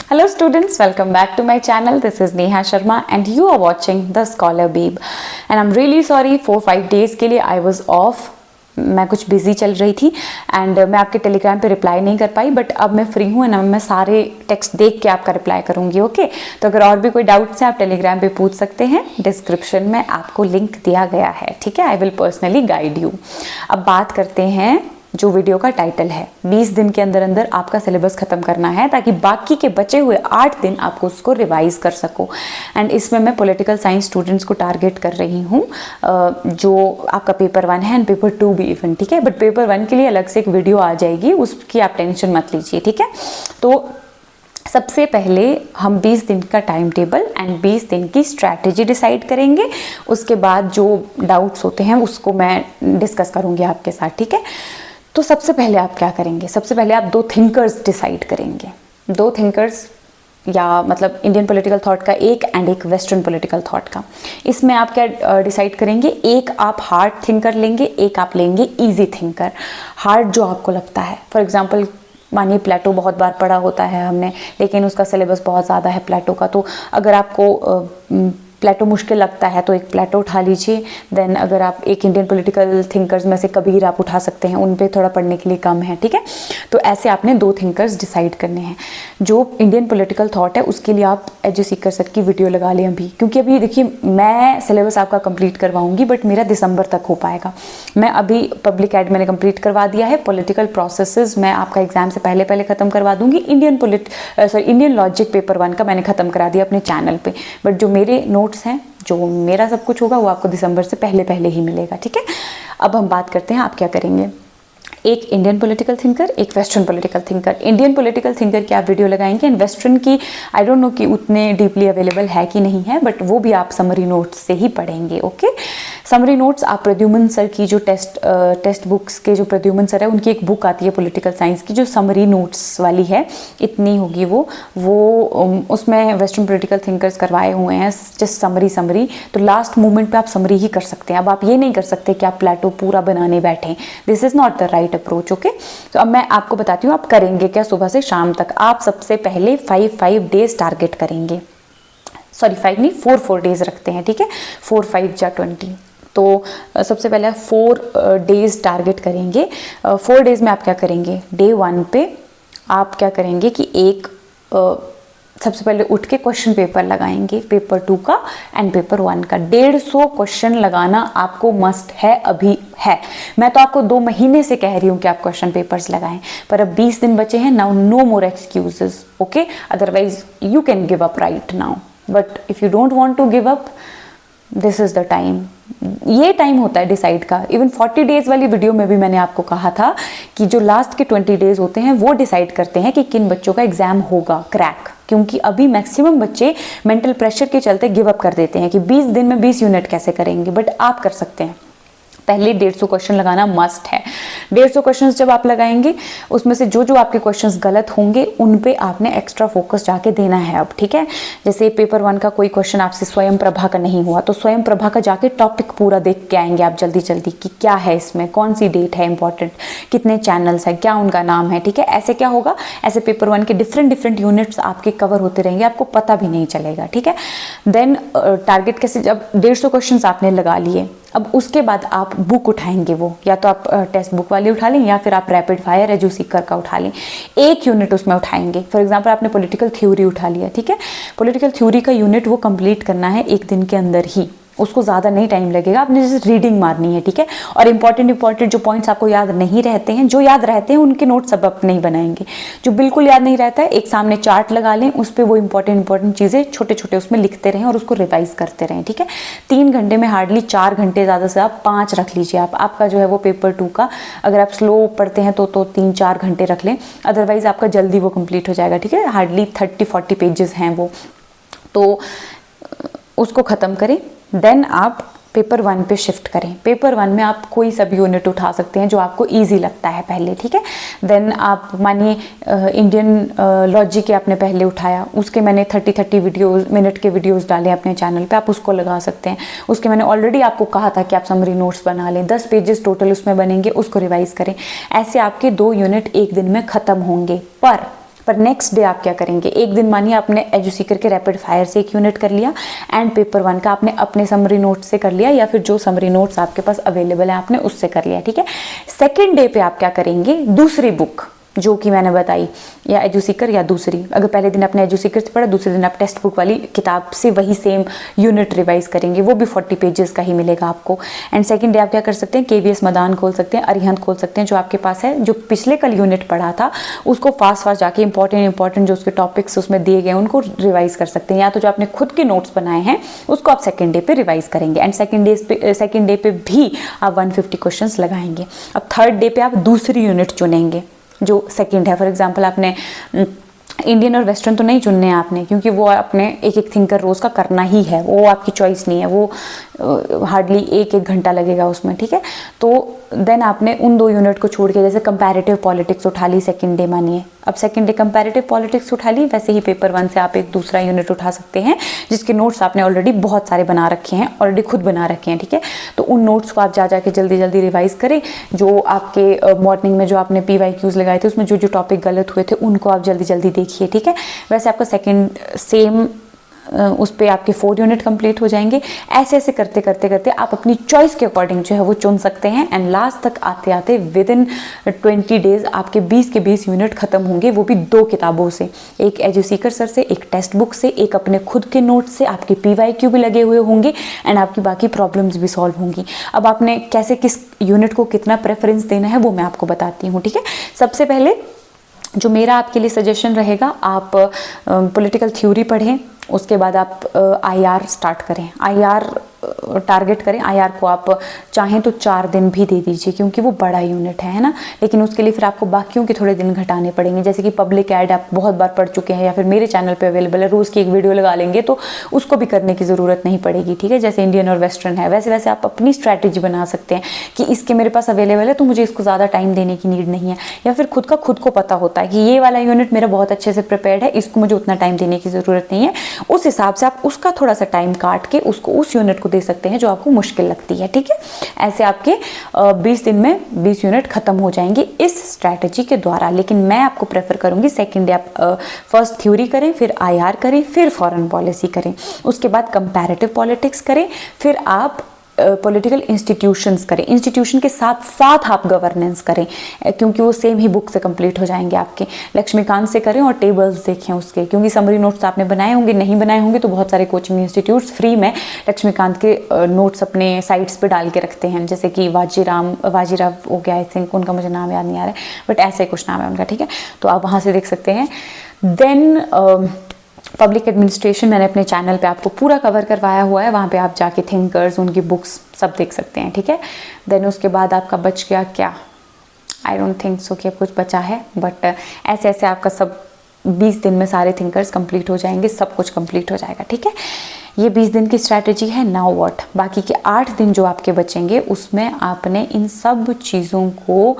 Hello students, welcome back to my channel. This is Neha Sharma and you are watching The Scholar Babe. And I'm really sorry, 4-5 days के लिए I was off. मैं कुछ busy चल रही थी and मैं आपके Telegram पे रिप्लाई नहीं कर पाई, बट अब मैं फ्री हूँ ना, मैं सारे टेक्स्ट देख के आपका रिप्लाई करूँगी। ओके, तो अगर और भी कोई डाउट्स हैं आप टेलीग्राम पे पूछ सकते हैं, डिस्क्रिप्शन में आपको लिंक दिया गया है। ठीक है, I will personally guide you. अब बात करते हैं जो वीडियो का टाइटल है, 20 दिन के अंदर अंदर आपका सिलेबस खत्म करना है ताकि बाकी के बचे हुए 8 दिन आपको उसको रिवाइज कर सको। एंड इसमें मैं पॉलिटिकल साइंस स्टूडेंट्स को टारगेट कर रही हूँ, जो आपका पेपर 1 है एंड पेपर 2 भी इवन। ठीक है, बट पेपर 1 के लिए अलग से एक वीडियो आ जाएगी, उसकी आप टेंशन मत लीजिए। ठीक है, तो सबसे पहले हम 20 दिन का टाइम टेबल एंड 20 दिन की स्ट्रैटेजी डिसाइड करेंगे। उसके बाद जो डाउट्स होते हैं उसको मैं डिस्कस करूँगी आपके साथ। ठीक है, तो सबसे पहले आप क्या करेंगे? सबसे पहले आप 2 थिंकर्स डिसाइड करेंगे। 2 थिंकर्स, या मतलब इंडियन पॉलिटिकल थॉट का एक एंड एक वेस्टर्न पॉलिटिकल थॉट का। इसमें आप क्या डिसाइड करेंगे? एक आप हार्ड थिंकर लेंगे, एक आप लेंगे इजी थिंकर। हार्ड जो आपको लगता है, फॉर एग्जांपल मानिए प्लेटो बहुत बार पढ़ा होता है हमने, लेकिन उसका सिलेबस बहुत ज़्यादा है प्लेटो का, तो अगर आपको प्लेटो मुश्किल लगता है तो एक प्लेटो उठा लीजिए। देन अगर आप एक इंडियन पॉलिटिकल थिंकर्स में से कबीर आप उठा सकते हैं, उन पे थोड़ा पढ़ने के लिए कम है। ठीक है, तो ऐसे आपने 2 थिंकर्स डिसाइड करने हैं। जो इंडियन पॉलिटिकल थॉट है उसके लिए आप एजू सीकर सर की वीडियो लगा लें अभी, क्योंकि अभी देखिए मैं सिलेबस आपका कंप्लीट करवाऊंगी बट मेरा दिसंबर तक हो पाएगा। मैं अभी पब्लिक एड मैंने कंप्लीट करवा दिया है, पॉलिटिकल प्रोसेसेस मैं आपका एग्जाम से पहले खत्म करवा दूंगी। इंडियन लॉजिक पेपर 1 का मैंने खत्म करा दिया अपने चैनल पे, बट जो मेरे नोट्स हैं, जो मेरा सब कुछ होगा वो आपको दिसंबर से पहले ही मिलेगा। ठीक है, अब हम बात करते हैं आप क्या करेंगे। एक इंडियन पॉलिटिकल थिंकर, एक western political thinker. Indian political thinker की आप वीडियो लगाएंगे एंड वेस्टर्न की आई डोंट नो कि उतने डीपली अवेलेबल है कि नहीं है, बट वो भी आप समरी नोट्स से ही पढ़ेंगे। ओके, समरी नोट्स आप प्रद्युमन सर की जो टेस्ट बुक्स के जो प्रद्युमन सर है उनकी एक बुक आती है पॉलिटिकल साइंस की जो समरी नोट्स वाली है, इतनी होगी वो उसमें वेस्टर्न पॉलिटिकल थिंकर्स करवाए हुए हैं जस्ट समरी। तो लास्ट मोमेंट पे आप समरी ही कर सकते हैं। अब आप ये नहीं कर सकते कि आप प्लेटो पूरा बनाने बैठें, this is not the right approach. Okay, तो अब मैं आपको बताती हूँ आप करेंगे क्या। सुबह से शाम तक आप सबसे पहले 5 डेज टारगेट करेंगे, सॉरी 5 नहीं 4 डेज रखते हैं। ठीक है, 4 5 जा 20, तो सबसे पहले 4 डेज टारगेट करेंगे। 4 डेज में आप क्या करेंगे? डे 1 पे आप क्या करेंगे कि एक सबसे पहले उठ के क्वेश्चन पेपर लगाएंगे, पेपर 2 का एंड पेपर 1 का। 150 क्वेश्चन लगाना आपको मस्ट है, अभी है। मैं तो आपको 2 महीने से कह रही हूँ कि आप क्वेश्चन पेपर्स लगाएं, पर अब 20 दिन बचे हैं। Now no more excuses, okay, otherwise you can give up right now, but if you don't want to give up, this is the time. ये टाइम होता है डिसाइड का। इवन 40 डेज वाली वीडियो में भी मैंने आपको कहा था कि जो लास्ट के 20 डेज होते हैं वो डिसाइड करते हैं कि किन बच्चों का एग्जाम होगा क्रैक, क्योंकि अभी मैक्सिमम बच्चे मेंटल प्रेशर के चलते गिव अप कर देते हैं कि 20 दिन में 20 यूनिट कैसे करेंगे, बट आप कर सकते हैं। पहले 150 क्वेश्चन लगाना मस्ट है। 150 क्वेश्चंस जब आप लगाएंगे उसमें से जो आपके क्वेश्चंस गलत होंगे उन पे आपने एक्स्ट्रा फोकस जाके देना है अब। ठीक है, जैसे पेपर 1 का कोई क्वेश्चन आपसे स्वयं प्रभा का नहीं हुआ तो स्वयं प्रभा का जाके टॉपिक पूरा देख के आएंगे आप जल्दी कि क्या है इसमें, कौन सी डेट है इंपॉर्टेंट, कितने चैनल्स हैं, क्या उनका नाम है। ठीक है, ऐसे क्या होगा, ऐसे पेपर 1 के डिफरेंट यूनिट्स आपके कवर होते रहेंगे, आपको पता भी नहीं चलेगा। ठीक है, देन टारगेट कैसे, जब 150 क्वेश्चन आपने लगा लिए, अब उसके बाद आप बुक उठाएंगे, वो या तो आप टेक्स्ट बुक वाली उठा लें या फिर आप रैपिड फायर एजू सीकर का उठा लें। एक यूनिट उसमें उठाएंगे। फॉर एग्जांपल आपने पॉलिटिकल थ्योरी उठा लिया, ठीक है, पॉलिटिकल थ्योरी का यूनिट वो कंप्लीट करना है 1 दिन के अंदर ही, उसको ज़्यादा नहीं टाइम लगेगा, आपने जैसे रीडिंग मारनी है। ठीक है, और इंपॉर्टेंट जो पॉइंट्स आपको याद नहीं रहते हैं, जो याद रहते हैं उनके नोट्स सब आप नहीं बनाएंगे। जो बिल्कुल याद नहीं रहता है, एक सामने चार्ट लगा लें, उस पर वो इंपॉर्टेंट चीज़ें छोटे उसमें लिखते रहें और उसको रिवाइज करते रहें। ठीक है, 3 घंटे में हार्डली 4 घंटे, ज़्यादा से आप 5 रख लीजिए। आपका जो है वो पेपर 2 का अगर आप स्लो पढ़ते हैं तो 3-4 घंटे रख लें, अदरवाइज आपका जल्दी वो कंप्लीट हो जाएगा। ठीक है, हार्डली 30-40 पेजेस हैं वो, तो उसको ख़त्म करें। देन आप पेपर 1 पे शिफ्ट करें। पेपर 1 में आप कोई सा भी यूनिट उठा सकते हैं जो आपको इजी लगता है पहले। ठीक है, देन आप मानिए इंडियन लॉजिक के आपने पहले उठाया, उसके मैंने 30 मिनट के वीडियोस डाले अपने चैनल पे, आप उसको लगा सकते हैं। उसके मैंने ऑलरेडी आपको कहा था कि आप समरी नोट्स बना लें, 10 पेजेस टोटल उसमें बनेंगे, उसको रिवाइज करें। ऐसे आपके 2 यूनिट 1 दिन में ख़त्म होंगे। पर पर नेक्स्ट डे आप क्या करेंगे, एक दिन मानिए आपने एजुसीकर के रैपिड फायर से एक यूनिट कर लिया एंड पेपर 1 का आपने अपने समरी नोट से कर लिया या फिर जो समरी नोट्स आपके पास अवेलेबल है आपने उससे कर लिया, ठीक है। सेकेंड डे पे आप क्या करेंगे, दूसरी बुक जो कि मैंने बताई, या एजुसीकर या दूसरी, अगर पहले दिन आपने एजुसीकर से पढ़ा दूसरे दिन आप टेक्स्ट बुक वाली किताब से वही सेम यूनिट रिवाइज करेंगे, वो भी 40 पेजेस का ही मिलेगा आपको। एंड सेकंड डे आप क्या कर सकते हैं, केवीएस मदान खोल सकते हैं, अरिहंत खोल सकते हैं, जो आपके पास है, जो पिछले कल यूनिट पढ़ा था उसको फास्ट जाके इंपॉर्टेंट जो उसके टॉपिक्स उसमें दिए गए उनको रिवाइज कर सकते हैं, या तो जो आपने खुद के नोट्स बनाए हैं उसको आप सेकेंड डे पे रिवाइज करेंगे। एंड सेकेंड डे पे भी आप 150 क्वेश्चन लगाएंगे। अब थर्ड डे पे आप दूसरी यूनिट चुनेंगे जो सेकंड है। फॉर एग्जांपल आपने इंडियन और वेस्टर्न तो नहीं चुनने हैं आपने, क्योंकि वो आपने एक एक थिंकर रोज का करना ही है, वो आपकी चॉइस नहीं है, वो हार्डली एक घंटा लगेगा उसमें, ठीक है। तो देन आपने उन 2 यूनिट को छोड़ के जैसे कंपैरेटिव पॉलिटिक्स उठा ली सेकंड डे, मानिए अब सेकंड डे कंपैरेटिव पॉलिटिक्स उठा ली, वैसे ही पेपर 1 से आप एक दूसरा यूनिट उठा सकते हैं जिसके नोट्स आपने ऑलरेडी बहुत सारे बना रखे हैं, ऑलरेडी खुद बना रखे हैं, ठीक है। तो उन नोट्स को आप जा के जल्दी जल्दी रिवाइज करें, जो आपके मॉर्निंग में जो आपने PYQs लगाए थे उसमें जो जो टॉपिक गलत हुए थे उनको आप जल्दी जल्दी देखिए, ठीक है। वैसे आपका सेकेंड सेम उस पर आपके 4 यूनिट कंप्लीट हो जाएंगे। ऐसे ऐसे करते करते करते आप अपनी चॉइस के अकॉर्डिंग जो है वो चुन सकते हैं एंड लास्ट तक आते आते विद इन 20 डेज आपके 20 के 20 यूनिट खत्म होंगे, वो भी 2 किताबों से, एक एजुसीकर सर से, एक टेक्स्ट बुक से, एक अपने खुद के नोट से, आपके PYQ भी लगे हुए होंगे एंड आपकी बाकी प्रॉब्लम्स भी सॉल्व होंगी। अब आपने कैसे किस यूनिट को कितना प्रेफरेंस देना है वो मैं आपको बताती हूँ, ठीक है। सबसे पहले जो मेरा आपके लिए सजेशन रहेगा, आप पॉलिटिकल थ्योरी पढ़ें, उसके बाद आप IR स्टार्ट करें, IR टारगेट करें। IR को आप चाहें तो 4 दिन भी दे दीजिए क्योंकि वो बड़ा यूनिट है ना, लेकिन उसके लिए फिर आपको बाकियों के थोड़े दिन घटाने पड़ेंगे, जैसे कि पब्लिक ऐड आप बहुत बार पढ़ चुके हैं या फिर मेरे चैनल पे अवेलेबल है, रोज़ की एक वीडियो लगा लेंगे तो उसको भी करने की ज़रूरत नहीं पड़ेगी, ठीक है। जैसे इंडियन और वेस्टर्न है, वैसे वैसे आप अपनी स्ट्रैटेजी बना सकते हैं कि इसके मेरे पास अवेलेबल है तो मुझे इसको ज़्यादा टाइम देने की नीड नहीं है, या फिर खुद को पता होता है कि ये वाला यूनिट मेरा बहुत अच्छे से प्रिपेयर्ड है, इसको मुझे उतना टाइम देने की ज़रूरत नहीं है, उस हिसाब से आप उसका थोड़ा सा टाइम काट के उसको उस यूनिट को दे सकते हैं जो आपको मुश्किल लगती है, ठीक है। ऐसे आपके 20 दिन में 20 यूनिट खत्म हो जाएंगे इस स्ट्रैटेजी के द्वारा। लेकिन मैं आपको प्रेफर करूंगी सेकंड डे आप फर्स्ट थ्योरी करें, फिर IR करें, फिर फॉरेन पॉलिसी करें, उसके बाद कंपैरेटिव पॉलिटिक्स करें, फिर आप पॉलिटिकल इंस्टीट्यूशंस करें, इंस्टीट्यूशन के साथ साथ आप गवर्नेंस करें क्योंकि वो सेम ही बुक से कंप्लीट हो जाएंगे आपके। लक्ष्मीकांत से करें और टेबल्स देखें उसके, क्योंकि समरी नोट्स आपने बनाए होंगे, नहीं बनाए होंगे तो बहुत सारे कोचिंग इंस्टीट्यूट्स फ्री में लक्ष्मीकांत के नोट्स अपने साइट्स पे डाल के रखते हैं, जैसे कि वाजीराव हो गया, आई थिंक उनका मुझे नाम याद नहीं आ रहा है, बट ऐसे कुछ नाम है उनका, ठीक है। तो आप वहाँ से देख सकते हैं। देन पब्लिक एडमिनिस्ट्रेशन मैंने अपने चैनल पे आपको पूरा कवर करवाया हुआ है, वहाँ पे आप जाके थिंकर्स, उनकी बुक्स सब देख सकते हैं, ठीक है। देन उसके बाद आपका बच गया क्या, आई डोंट थिंक सो कि अब कुछ बचा है, बट ऐसे ऐसे आपका सब 20 दिन में सारे थिंकर्स कंप्लीट हो जाएंगे, सब कुछ कंप्लीट हो जाएगा, ठीक है। ये 20 दिन की स्ट्रैटेजी है। नाउ व्हाट, बाकी के 8 दिन जो आपके बचेंगे उसमें आपने इन सब चीज़ों को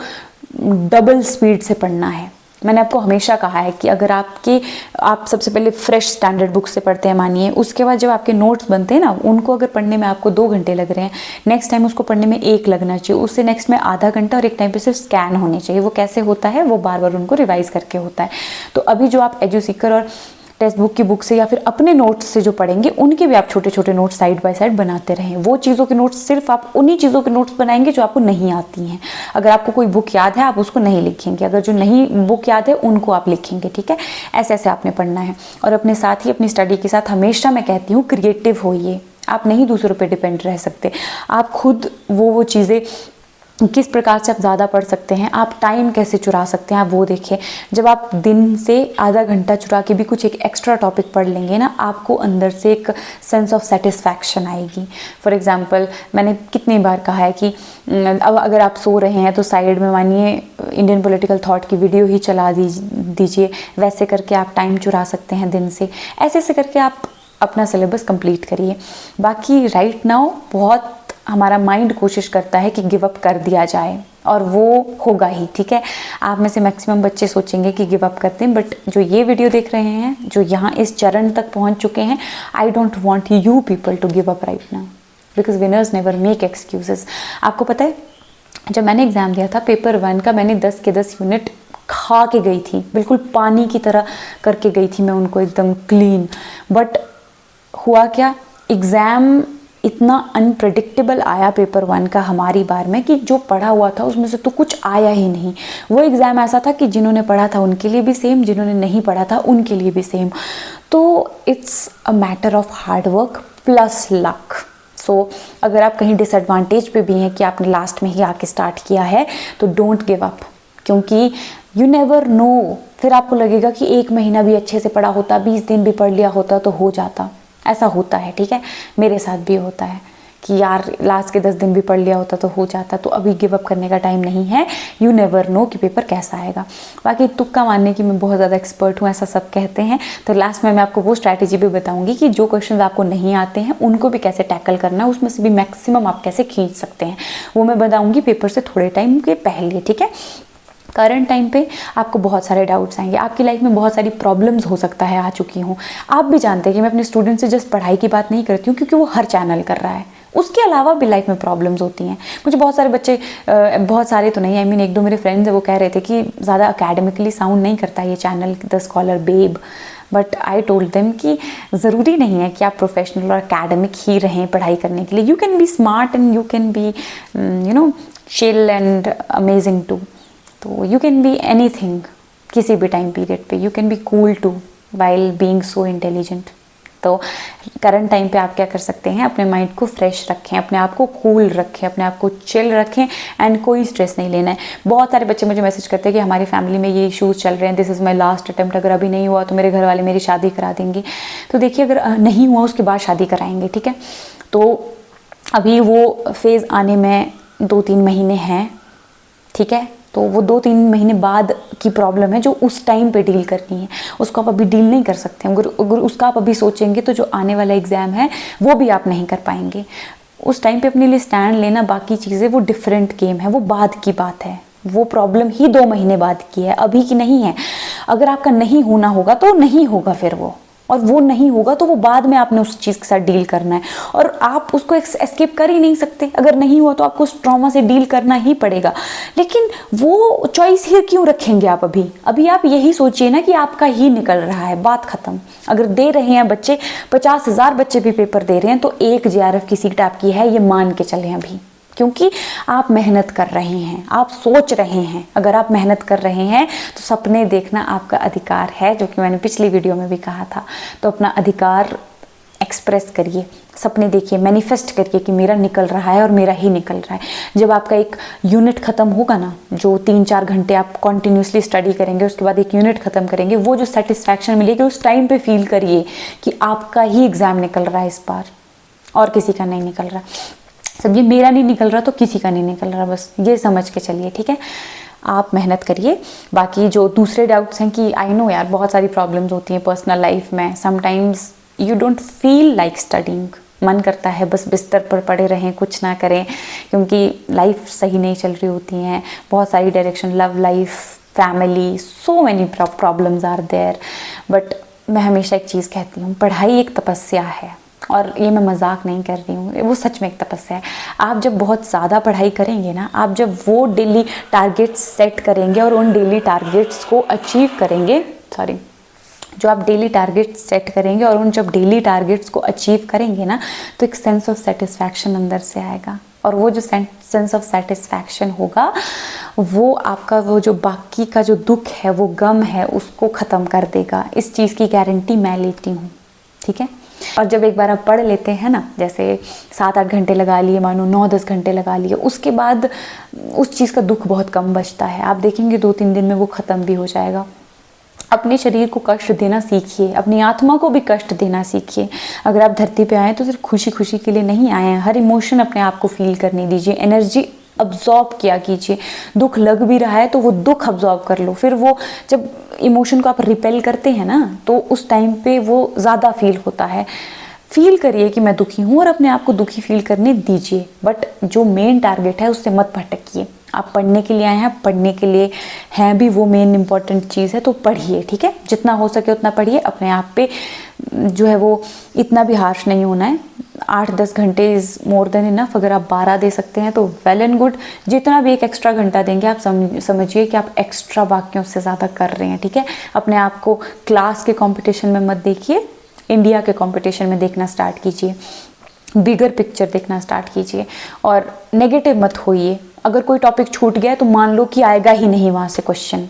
डबल स्पीड से पढ़ना है। मैंने आपको हमेशा कहा है कि अगर आप सबसे पहले फ्रेश स्टैंडर्ड बुक से पढ़ते हैं मानिए, उसके बाद जब आपके नोट्स बनते हैं ना, उनको अगर पढ़ने में आपको 2 घंटे लग रहे हैं, नेक्स्ट टाइम उसको पढ़ने में 1 लगना चाहिए, उससे नेक्स्ट में आधा घंटा, और एक टाइम पे सिर्फ स्कैन होने चाहिए। वो कैसे होता है, वो बार बार उनको रिवाइज करके होता है। तो अभी जो आप एजुसीकर और टेक्स्ट बुक की बुक से या फिर अपने नोट्स से जो पढ़ेंगे, उनके भी आप छोटे छोटे नोट्स साइड बाय साइड बनाते रहें। वो चीज़ों के नोट्स सिर्फ आप उन्हीं चीज़ों के नोट्स बनाएंगे जो आपको नहीं आती हैं। अगर आपको कोई बुक याद है आप उसको नहीं लिखेंगे, अगर जो नहीं बुक याद है उनको आप लिखेंगे, ठीक है। ऐसे ऐसे आपने पढ़ना है। और अपने साथ ही अपनी स्टडी के साथ हमेशा मैं कहती हूँ क्रिएटिव होइए। आप नहीं दूसरों पर डिपेंड रह सकते, आप खुद वो चीज़ें किस प्रकार से आप ज़्यादा पढ़ सकते हैं, आप टाइम कैसे चुरा सकते हैं, आप वो देखिए। जब आप दिन से आधा घंटा चुरा के भी कुछ एक एक्स्ट्रा टॉपिक पढ़ लेंगे ना, आपको अंदर से एक सेंस ऑफ सेटिस्फैक्शन आएगी। फॉर एग्जांपल मैंने कितनी बार कहा है कि अब अगर आप सो रहे हैं तो साइड में मानिए इंडियन पॉलिटिकल थॉट की वीडियो ही चला दीजिए, वैसे करके आप टाइम चुरा सकते हैं दिन से। ऐसे ऐसे करके आप अपना सिलेबस कंप्लीट करिए। बाकी राइट नाउ बहुत हमारा माइंड कोशिश करता है कि गिव अप कर दिया जाए, और वो होगा ही, ठीक है। आप में से मैक्सिमम बच्चे सोचेंगे कि गिव अप करते हैं, बट जो ये वीडियो देख रहे हैं, जो यहाँ इस चरण तक पहुँच चुके हैं, I don't want you people to give up right now, because winners never make excuses. आपको पता है जब मैंने एग्ज़ाम दिया था पेपर 1 का, मैंने 10 के 10 यूनिट खा के गई थी, बिल्कुल पानी की तरह करके गई थी मैं उनको, एकदम क्लीन। बट हुआ क्या, एग्ज़ाम इतना अनप्रेडिक्टेबल आया पेपर 1 का हमारी बार में कि जो पढ़ा हुआ था उसमें से तो कुछ आया ही नहीं। वो एग्ज़ाम ऐसा था कि जिन्होंने पढ़ा था उनके लिए भी सेम, जिन्होंने नहीं पढ़ा था उनके लिए भी सेम। तो it's a matter of hard work plus luck. So अगर आप कहीं डिसएडवांटेज पे भी हैं कि आपने लास्ट में ही आके स्टार्ट किया है, तो डोंट गिव अप, क्योंकि यू नेवर नो, फिर आपको लगेगा कि 1 महीना भी अच्छे से पढ़ा होता, 20 दिन भी पढ़ लिया होता तो हो जाता। ऐसा होता है, ठीक है, मेरे साथ भी होता है कि यार लास्ट के 10 दिन भी पढ़ लिया होता तो हो जाता। तो अभी गिव अप करने का टाइम नहीं है, यू नेवर नो कि पेपर कैसा आएगा। बाकी तुक्का मानने की मैं बहुत ज़्यादा एक्सपर्ट हूँ, ऐसा सब कहते हैं। तो लास्ट में मैं आपको वो स्ट्रैटेजी भी बताऊंगी कि जो क्वेश्चन आपको नहीं आते हैं उनको भी कैसे टैकल करना है, उसमें से भी मैक्सिमम आप कैसे खींच सकते हैं, वो मैं बताऊँगी पेपर से थोड़े टाइम के पहले, ठीक है। करंट टाइम पे आपको बहुत सारे डाउट्स आएंगे, आपकी लाइफ में बहुत सारी प्रॉब्लम्स हो सकता है आ चुकी हूँ। आप भी जानते हैं कि मैं अपने स्टूडेंट से जस्ट पढ़ाई की बात नहीं करती हूँ, क्योंकि वो हर चैनल कर रहा है, उसके अलावा भी लाइफ में प्रॉब्लम्स होती हैं। मुझे बहुत सारे बच्चे, बहुत सारे तो नहीं, आई मीन 1-2 मेरे फ्रेंड्स हैं, वो कह रहे थे कि ज़्यादा अकेडमिकली साउंड नहीं करता ये channel the scholar babe. But I told them कि ज़रूरी नहीं है कि आप प्रोफेशनल और अकेडमिक ही रहें पढ़ाई करने के लिए। You can be smart and you can be chill and amazing too. तो यू कैन बी एनीथिंग किसी भी टाइम पीरियड पे, you can be cool too while being so intelligent. तो करंट टाइम पे आप क्या कर सकते हैं, अपने माइंड को फ्रेश रखें, अपने आप को कूल रखें, अपने आप को चिल रखें एंड कोई स्ट्रेस नहीं लेना है। बहुत सारे बच्चे मुझे मैसेज करते हैं कि हमारी फैमिली में ये इश्यूज़ चल रहे हैं, this is my last attempt, अगर अभी नहीं हुआ तो मेरे घर वाले मेरी शादी करा देंगे। तो देखिए, अगर नहीं हुआ उसके बाद शादी कराएंगे, ठीक है। तो अभी वो फेज़ आने में 2-3 महीने हैं, ठीक है। तो वो 2-3 महीने बाद की प्रॉब्लम है जो उस टाइम पे डील करनी है, उसको आप अभी डील नहीं कर सकते। अगर उसका आप अभी सोचेंगे तो जो आने वाला एग्ज़ाम है वो भी आप नहीं कर पाएंगे। उस टाइम पे अपने लिए स्टैंड लेना, बाकी चीज़ें वो डिफरेंट गेम है, वो बाद की बात है। वो प्रॉब्लम ही 2 महीने बाद की है, अभी की नहीं है। अगर आपका नहीं होना होगा तो नहीं होगा फिर वो, और वो नहीं होगा तो वो बाद में आपने उस चीज़ के साथ डील करना है, और आप उसको एस्केप कर ही नहीं सकते। अगर नहीं हुआ तो आपको उस ट्रॉमा से डील करना ही पड़ेगा। लेकिन वो चॉइस ही क्यों रखेंगे आप अभी आप यही सोचिए ना कि आपका ही निकल रहा है, बात खत्म। अगर दे रहे हैं बच्चे, 50,000 बच्चे भी पेपर दे रहे हैं तो एक JRF किसी टाइप की है, ये मान के चलें अभी, क्योंकि आप मेहनत कर रहे हैं, आप सोच रहे हैं। अगर आप मेहनत कर रहे हैं तो सपने देखना आपका अधिकार है, जो कि मैंने पिछली वीडियो में भी कहा था। तो अपना अधिकार एक्सप्रेस करिए, सपने देखिए, मैनिफेस्ट करिए कि मेरा निकल रहा है और मेरा ही निकल रहा है। जब आपका एक यूनिट ख़त्म होगा ना, जो 3-4 घंटे आप कॉन्टिन्यूसली स्टडी करेंगे, उसके बाद एक यूनिट ख़त्म करेंगे, वो जो सेटिस्फैक्शन मिलेगी उस टाइम पे फील करिए कि आपका ही एग्ज़ाम निकल रहा है इस बार, और किसी का नहीं निकल रहा। समझिए, मेरा नहीं निकल रहा तो किसी का नहीं निकल रहा, बस ये समझ के चलिए, ठीक है। आप मेहनत करिए। बाकी जो दूसरे डाउट्स हैं कि आई नो यार बहुत सारी प्रॉब्लम्स होती हैं पर्सनल लाइफ में, sometimes you don't feel like studying, मन करता है बस बिस्तर पर पड़े रहें, कुछ ना करें, क्योंकि लाइफ सही नहीं चल रही होती हैं, बहुत सारी direction, love life, family, so many problems are there. But मैं हमेशा एक चीज़ कहती हूँ, पढ़ाई एक तपस्या है, और ये मैं मजाक नहीं कर रही हूँ, वो सच में एक तपस्या है। आप जब बहुत ज़्यादा पढ़ाई करेंगे ना, आप जब वो डेली टारगेट्स सेट करेंगे और उन डेली टारगेट्स को अचीव करेंगे, जो आप डेली टारगेट्स सेट करेंगे और उन जब डेली टारगेट्स को अचीव करेंगे ना, तो एक सेंस ऑफ सेटिस्फैक्शन अंदर से आएगा, और वो जो सेंस ऑफ सेटिस्फैक्शन होगा वो आपका वो जो बाकी का जो दुख है, वो गम है, उसको ख़त्म कर देगा। इस चीज़ की गारंटी मैं लेती हूँ, ठीक है। और जब एक बार आप पढ़ लेते हैं ना, जैसे 7-8 घंटे लगा लिए, मानो 9-10 घंटे लगा लिए, उसके बाद उस चीज़ का दुख बहुत कम बचता है। आप देखेंगे 2-3 दिन में वो ख़त्म भी हो जाएगा। अपने शरीर को कष्ट देना सीखिए, अपनी आत्मा को भी कष्ट देना सीखिए। अगर आप धरती पे आए तो सिर्फ खुशी खुशी के लिए नहीं आए हैं, हर इमोशन अपने आप को फील करने दीजिए, एनर्जी अब्जॉर्ब किया कीजिए। दुख लग भी रहा है तो वो दुख अब्जॉर्ब कर लो, फिर वो जब इमोशन को आप रिपेल करते हैं ना, तो उस टाइम पे वो ज़्यादा फील होता है। फील करिए कि मैं दुखी हूँ और अपने आप को दुखी फील करने दीजिए, बट जो मेन टारगेट है उससे मत भटकिए। आप पढ़ने के लिए आए हैं, पढ़ने के लिए हैं भी, वो मेन इंपॉर्टेंट चीज़ है, तो पढ़िए, ठीक है। जितना हो सके उतना पढ़िए, अपने आप पे जो है वो इतना भी हार्श नहीं होना है। 8-10 घंटे इज़ मोर देन इनफ। अगर आप 12 दे सकते हैं तो वेल एंड गुड। जितना भी एक एक्स्ट्रा घंटा देंगे आप समझिए कि आप एक्स्ट्रा बाकियों से ज़्यादा कर रहे हैं, ठीक है। अपने आप को क्लास के कंपटीशन में मत देखिए, इंडिया के कंपटीशन में देखना स्टार्ट कीजिए, बिगर पिक्चर देखना स्टार्ट कीजिए और नेगेटिव मत होइए। अगर कोई टॉपिक छूट गया है तो मान लो कि आएगा ही नहीं वहाँ से क्वेश्चन।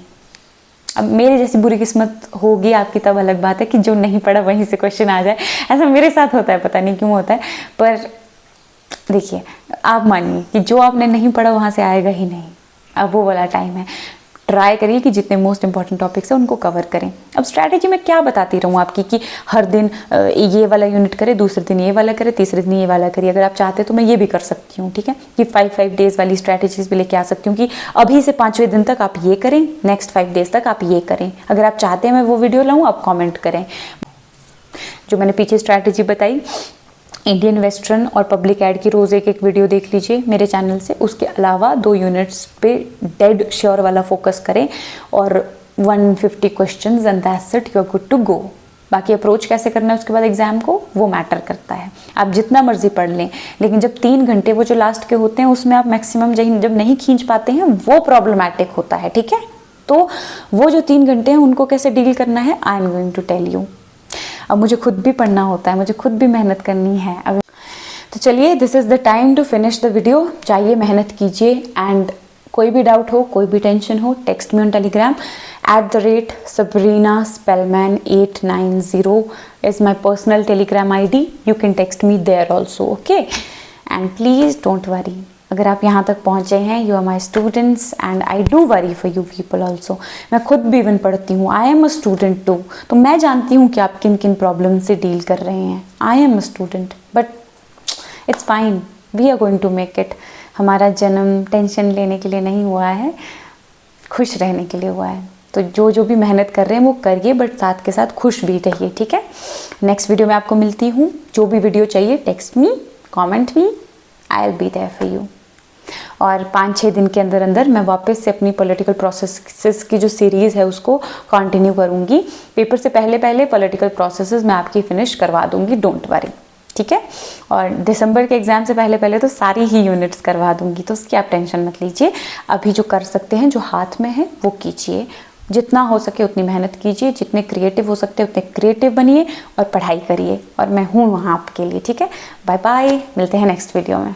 अब मेरे जैसी बुरी किस्मत होगी आपकी तब अलग बात है कि जो नहीं पढ़ा वहीं से क्वेश्चन आ जाए। ऐसा मेरे साथ होता है, पता नहीं क्यों होता है, पर देखिए आप मानिए कि जो आपने नहीं पढ़ा वहाँ से आएगा ही नहीं। अब वो वाला टाइम है, ट्राई करिए कि जितने मोस्ट इंपॉर्टेंट टॉपिक्स हैं उनको कवर करें। अब स्ट्रैटेजी मैं क्या बताती रहूँ आपकी कि हर दिन ये वाला यूनिट करें, दूसरे दिन ये वाला करें, तीसरे दिन ये वाला करिए। अगर आप चाहते हैं तो मैं ये भी कर सकती हूँ, ठीक है, कि 5 डेज़ वाली स्ट्रैटेजीज भी लेके आ सकती हूँ कि अभी से 5वें दिन तक आप ये करें, नेक्स्ट 5 डेज़ तक आप ये करें। अगर आप चाहते हैं मैं वो वीडियो लाऊँ, आप कॉमेंट करें। जो मैंने पीछे स्ट्रैटेजी बताई, इंडियन वेस्टर्न और पब्लिक एड की रोज़ एक वीडियो देख लीजिए मेरे चैनल से। उसके अलावा 2 यूनिट्स पे डेड श्योर वाला फोकस करें और 150 questions and that's it, you are good to go. बाकी अप्रोच कैसे करना है उसके बाद एग्जाम को, वो मैटर करता है। आप जितना मर्जी पढ़ लें, लेकिन जब 3 घंटे वो जो लास्ट के होते हैं उसमें आप मैक्सिमम जब नहीं खींच पाते हैं वो प्रॉब्लमैटिक होता है, ठीक है। तो वो जो 3 घंटे हैं उनको कैसे डील करना है, I am going to tell you. अब मुझे खुद भी पढ़ना होता है, मुझे खुद भी मेहनत करनी है। अब तो चलिए, this is the time to finish the video. जाइए मेहनत कीजिए एंड कोई भी डाउट हो, कोई भी टेंशन हो, text me on Telegram @Sabrina Spellman 890 is my personal telegram ID. You can text me there also, okay? And please don't worry. अगर आप यहाँ तक पहुँचे हैं, you are my students and I do worry for you people also. मैं खुद भी even पढ़ती हूँ, I am a student too, तो मैं जानती हूँ कि आप किन किन प्रॉब्लम से डील कर रहे हैं। I am a student, but it's fine, we are going to make it. हमारा जन्म टेंशन लेने के लिए नहीं हुआ है, खुश रहने के लिए हुआ है। तो जो भी मेहनत कर रहे हैं वो करिए, बट साथ के साथ खुश भी रहिए, ठीक है। नेक्स्ट वीडियो में आपको मिलती हूँ। जो भी वीडियो चाहिए text me, comment me, I will be there for you. और 5-6 दिन के अंदर अंदर मैं वापस से अपनी पॉलिटिकल प्रोसेसेस की जो सीरीज़ है उसको कंटिन्यू करूँगी। पेपर से पहले पॉलिटिकल प्रोसेसेस मैं आपकी फिनिश करवा दूँगी, डोंट वरी, ठीक है। और दिसंबर के एग्ज़ाम से पहले तो सारी ही यूनिट्स करवा दूँगी, तो उसकी आप टेंशन मत लीजिए। अभी जो कर सकते हैं, जो हाथ में है वो कीजिए। जितना हो सके उतनी मेहनत कीजिए, जितने क्रिएटिव हो सकते हैं उतने क्रिएटिव बनिए और पढ़ाई करिए। और मैं हूँ वहाँ आपके लिए, ठीक है। बाय बाय, मिलते हैं नेक्स्ट वीडियो में।